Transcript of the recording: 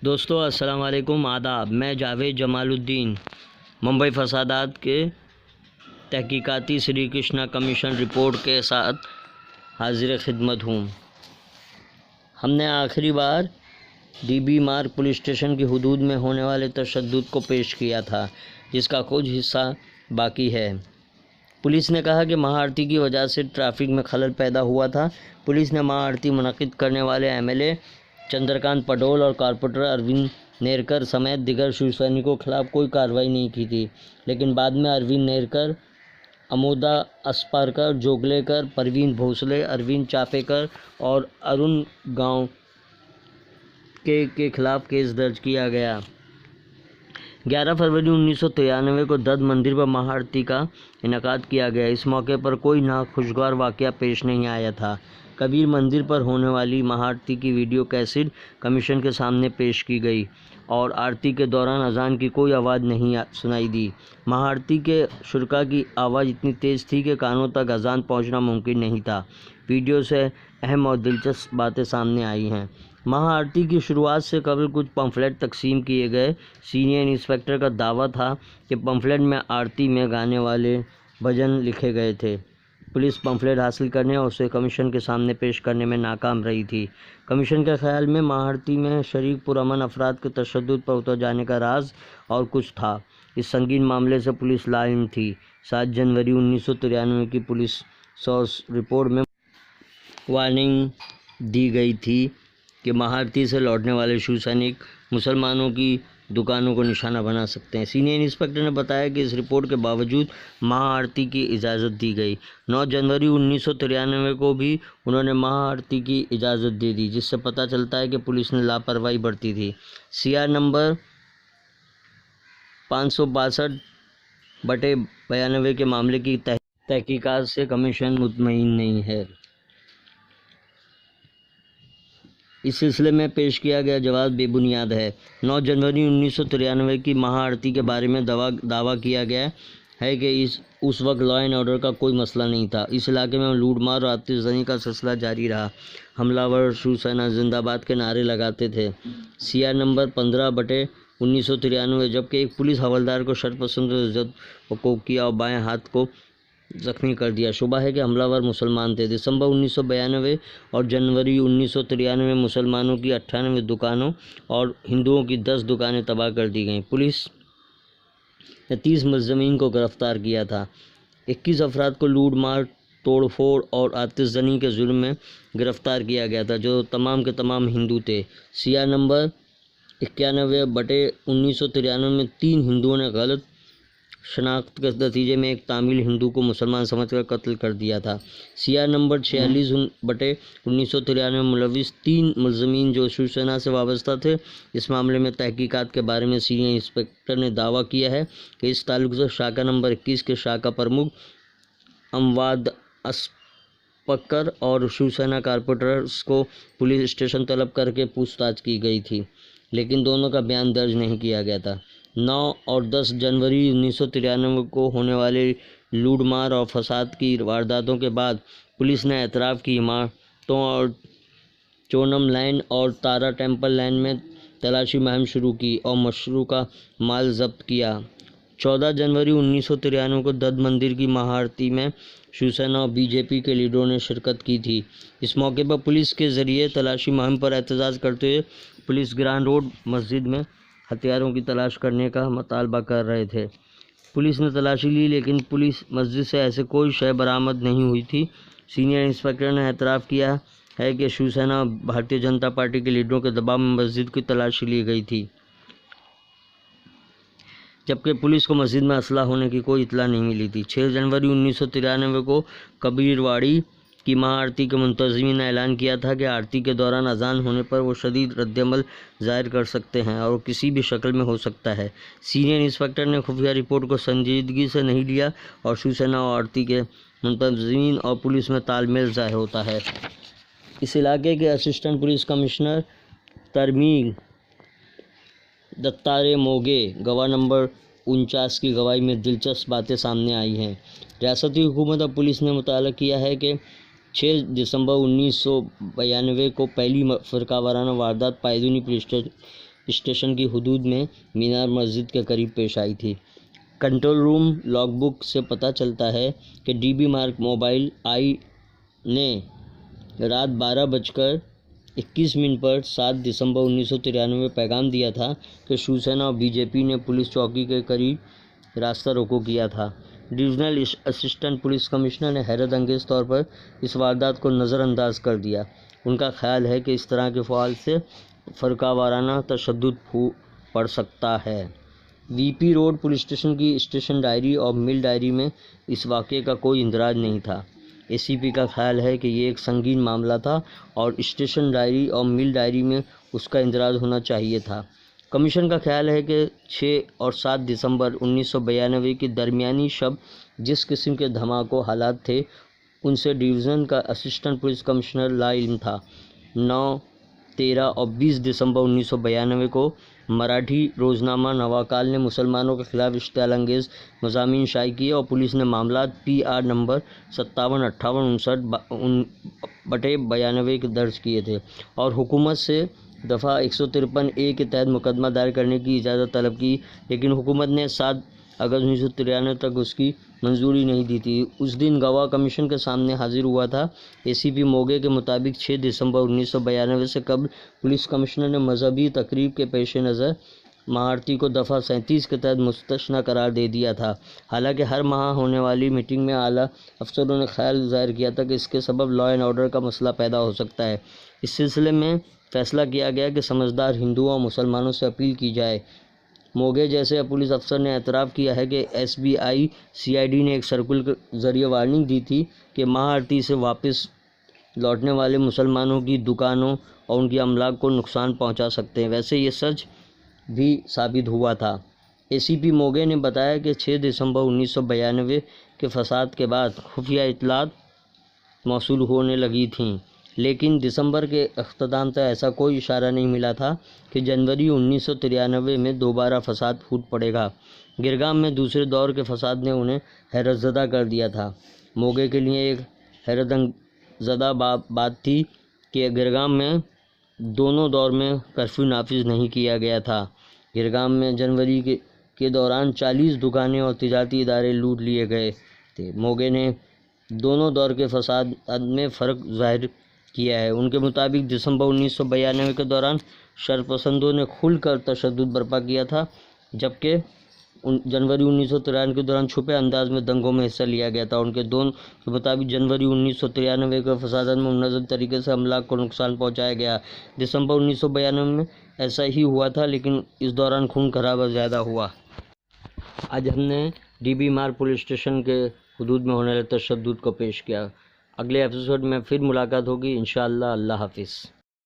دوستو السلام علیکم، آداب۔ میں جاوید جمال الدین ممبئی فسادات کے تحقیقاتی سری کرشنا کمیشن رپورٹ کے ساتھ حاضر خدمت ہوں۔ ہم نے آخری بار ڈی بی مارگ پولیس اسٹیشن کی حدود میں ہونے والے تشدد کو پیش کیا تھا، جس کا کچھ حصہ باقی ہے۔ پولیس نے کہا کہ مہارتی کی وجہ سے ٹریفک میں خلل پیدا ہوا تھا۔ پولیس نے مہارتی منعقد کرنے والے ایم ایل اے چندرکانت پٹول اور کارپوریٹر اروند نیرکر سمیت دیگر شیو سینکوں کے خلاف کوئی کارروائی نہیں کی تھی، لیکن بعد میں اروند نیرکر، امودا اسپارکر، جوگلیکر، پروین بھوسلے، اروند چاپیکر اور ارون گاؤں کے خلاف کیس درج کیا گیا۔ 11 فروری 1993 کو دت مندر پر مہارتی کا انعقاد کیا گیا۔ اس موقع پر کوئی ناخوشگوار واقعہ پیش نہیں آیا تھا۔ کبیر مندر پر ہونے والی مہارتی کی ویڈیو کیسٹ کمیشن کے سامنے پیش کی گئی اور آرتی کے دوران اذان کی کوئی آواز نہیں سنائی دی۔ مہارتی کے شرکاء کی آواز اتنی تیز تھی کہ کانوں تک اذان پہنچنا ممکن نہیں تھا۔ ویڈیو سے اہم اور دلچسپ باتیں سامنے آئی ہیں۔ مہارتی کی شروعات سے قبل کچھ پمفلٹ تقسیم کیے گئے۔ سینئر انسپکٹر کا دعویٰ تھا کہ پمفلٹ میں آرتی میں گانے والے بھجن لکھے گئے تھے۔ پولیس پمفلٹ حاصل کرنے اور اسے کمیشن کے سامنے پیش کرنے میں ناکام رہی تھی۔ کمیشن کے خیال میں مہارتی میں شریک پرامن افراد کے تشدد پر اتر جانے کا راز اور کچھ تھا۔ اس سنگین معاملے سے پولیس لاعلم تھی۔ 7 جنوری 1993 کی پولیس سورس رپورٹ میں وارننگ دی گئی تھی کہ مہارتی سے لوٹنے والے شیو سینک مسلمانوں کی دکانوں کو نشانہ بنا سکتے ہیں۔ سینئر انسپکٹر نے بتایا کہ اس رپورٹ کے باوجود مہارتی کی اجازت دی گئی۔ 9 جنوری 1993 کو بھی انہوں نے مہارتی کی اجازت دے دی، جس سے پتہ چلتا ہے کہ پولیس نے لاپرواہی برتی تھی۔ CR نمبر 562/92 کے معاملے کی تحقیقات سے کمیشن مطمئن نہیں ہے۔ اس سلسلے میں پیش کیا گیا جواب بے بنیاد ہے۔ 9 جنوری 1993 کی مہارتی کے بارے میں دعویٰ کیا گیا ہے کہ اس وقت لا اینڈ آرڈر کا کوئی مسئلہ نہیں تھا۔ اس علاقے میں لوٹ مار اور آتش زنی کا سلسلہ جاری رہا۔ حملہ ور شیو سینا زندہ باد کے نعرے لگاتے تھے۔ CR نمبر 15/1993 جبکہ ایک پولیس حوالدار کو شرپسند زد وقوع کیا اور بائیں ہاتھ کو زخمی کر دیا۔ شبہ ہے کہ حملہ ور مسلمان تھے۔ دسمبر 1992 اور جنوری 1993 میں مسلمانوں کی 98 دکانوں اور ہندوؤں کی 10 دکانیں تباہ کر دی گئیں۔ پولیس نے 30 ملزمین کو گرفتار کیا تھا۔ 21 افراد کو لوٹ مار، توڑ پھوڑ اور آتش زنی کے جرم میں گرفتار کیا گیا تھا، جو تمام کے تمام ہندو تھے۔ CR نمبر 91/1993 میں 3 ہندوؤں نے غلط شناخت کے نتیجے میں ایک تامل ہندو کو مسلمان سمجھ کر قتل کر دیا تھا۔ CR نمبر 46/1993 میں ملوث 3 ملزمین جو شیو سینا سے وابستہ تھے۔ اس معاملے میں تحقیقات کے بارے میں سینئر انسپکٹر نے دعویٰ کیا ہے کہ اس تعلق سے شاخہ نمبر 21 کے شاخہ پرمکھ امواد اسپکر اور شیو سینا کارپوریٹرز کو پولیس اسٹیشن طلب کر کے پوچھ تاچھ کی گئی تھی، لیکن دونوں کا بیان درج نہیں کیا گیا تھا۔ 9 اور 10 جنوری 1993 کو ہونے والے لوٹ مار اور فساد کی وارداتوں کے بعد پولیس نے اطراف کی عمارتوں اور چونم لین اور تارا ٹیمپل لین میں تلاشی مہم شروع کی اور مشروقہ مال ضبط کیا۔ 14 جنوری 1993 کو دت مندر کی مہارتی میں شیو سینا اور BJP کے لیڈروں نے شرکت کی تھی۔ اس موقع پر پولیس کے ذریعے تلاشی مہم پر احتجاج کرتے ہوئے پولیس گراؤنڈ روڈ مسجد میں ہتھیاروں کی تلاش کرنے کا مطالبہ کر رہے تھے۔ پولیس نے تلاشی لی، لیکن پولیس مسجد سے ایسے کوئی شے برآمد نہیں ہوئی تھی۔ سینئر انسپکٹر نے اعتراف کیا ہے کہ شیو سینا اور بھارتیہ جنتا پارٹی کے لیڈروں کے دباؤ میں مسجد کی تلاشی لی گئی تھی، جبکہ پولیس کو مسجد میں اسلحہ ہونے کی کوئی اطلاع نہیں ملی تھی۔ 6 جنوری 1993 کو کبیر واڑی کی مہارتی کے منتظمین نے اعلان کیا تھا کہ آرتی کے دوران اذان ہونے پر وہ شدید ردعمل ظاہر کر سکتے ہیں اور وہ کسی بھی شکل میں ہو سکتا ہے۔ سینئر انسپکٹر نے خفیہ رپورٹ کو سنجیدگی سے نہیں لیا اور شیو سینا اور آرتی کے منتظمین اور پولیس میں تال میل ظاہر ہوتا ہے۔ اس علاقے کے اسسٹنٹ پولیس کمشنر ترمیل دتارے موگے گواہ نمبر 49 کی گواہی میں دلچسپ باتیں سامنے آئی ہیں۔ ریاستی حکومت اور پولیس نے مطلع کیا ہے کہ 6 دسمبر 1992 کو پہلی فرقہ وارانہ واردات پائدونی پولیس اسٹیشن کی حدود میں مینار مسجد کے قریب پیش آئی تھی۔ کنٹرول روم لاگ بک سے پتہ چلتا ہے کہ ڈی بی مارک موبائل آئی نے رات 12:21 پر 7 دسمبر 1993 پیغام دیا تھا کہ شیوسینا اور بی جے پی نے پولیس چوکی کے قریب راستہ روکو کیا تھا۔ ڈویژنل اسسٹنٹ پولیس کمشنر نے حیرت انگیز طور پر اس واردات کو نظر انداز کر دیا۔ ان کا خیال ہے کہ اس طرح کے فعال سے فرقہ وارانہ تشدد پڑ سکتا ہے۔ وی پی روڈ پولیس اسٹیشن کی اسٹیشن ڈائری اور مل ڈائری میں اس واقعے کا کوئی اندراج نہیں تھا۔ اے سی پی کا خیال ہے کہ یہ ایک سنگین معاملہ تھا اور اسٹیشن ڈائری اور مل ڈائری میں اس کا اندراج ہونا چاہیے تھا۔ کمیشن کا خیال ہے کہ 6 اور 7 دسمبر 1992 کی درمیانی شب جس قسم کے دھماکوں حالات تھے ان سے ڈویژن کا اسسٹنٹ پولیس کمشنر لا علم تھا۔ 9، 13 اور 20 دسمبر 1992 کو مراٹھی روزنامہ نواکال نے مسلمانوں کے خلاف اشتعال انگیز مضامین شائع کیے اور پولیس نے معاملات PR نمبر 5758/92 درج کیے تھے اور حکومت سے دفعہ 153A کے تحت مقدمہ دائر کرنے کی اجازت طلب کی، لیکن حکومت نے 7 اگست 1993 تک اس کی منظوری نہیں دی تھی۔ اس دن گواہ کمیشن کے سامنے حاضر ہوا تھا۔ اے سی پی موگے کے مطابق 6 دسمبر 1992 سے قبل پولیس کمشنر نے مذہبی تقریب کے پیش نظر مہارتی کو دفعہ 37 کے تحت مستثنی قرار دے دیا تھا، حالانکہ ہر ماہ ہونے والی میٹنگ میں اعلیٰ افسروں نے خیال ظاہر کیا تھا کہ اس کے سبب لا اینڈ آرڈر کا مسئلہ پیدا ہو سکتا ہے۔ اس سلسلے میں فیصلہ کیا گیا کہ سمجھدار ہندوؤں اور مسلمانوں سے اپیل کی جائے۔ موگے جیسے پولیس افسر نے اعتراف کیا ہے کہ SBI CID نے ایک سرکل کے ذریعے وارننگ دی تھی کہ مہارتی سے واپس لوٹنے والے مسلمانوں کی دکانوں اور ان کی املاک کو نقصان پہنچا سکتے ہیں۔ ویسے یہ سچ بھی ثابت ہوا تھا۔ اے سی پی موگے نے بتایا کہ 6 دسمبر 1992 کے فساد کے بعد خفیہ اطلاعات موصول ہونے لگی تھیں، لیکن دسمبر کے اختتام تک ایسا کوئی اشارہ نہیں ملا تھا کہ جنوری 1993 میں دوبارہ فساد پھوٹ پڑے گا۔ گرگام میں دوسرے دور کے فساد نے انہیں حیرت زدہ کر دیا تھا۔ موگے کے لیے ایک حیرت زدہ بات تھی کہ گرگام میں دونوں دور میں کرفیو نافذ نہیں کیا گیا تھا۔ گرگام میں جنوری کے دوران 40 دکانیں اور تجارتی ادارے لوٹ لیے گئے تھے۔ موگے نے دونوں دور کے فساد میں فرق ظاہر کیا ہے۔ ان کے مطابق دسمبر 1992 کے دوران شرپسندوں نے کھل کر تشدد برپا کیا تھا، جبکہ جنوری 1993 کے دوران چھپے انداز میں دنگوں میں حصہ لیا گیا تھا۔ ان کے دونوں کے مطابق جنوری 1993 کے فسادات میں منظم طریقے سے املاک کو نقصان پہنچایا گیا۔ دسمبر 1992 میں ایسا ہی ہوا تھا، لیکن اس دوران خون خرابہ زیادہ ہوا۔ آج ہم نے D B mark police station کے حدود میں ہونے والے تشدد کو پیش کیا۔ اگلے ایپیسوڈ میں پھر ملاقات ہوگی انشاءاللہ۔ اللہ حافظ۔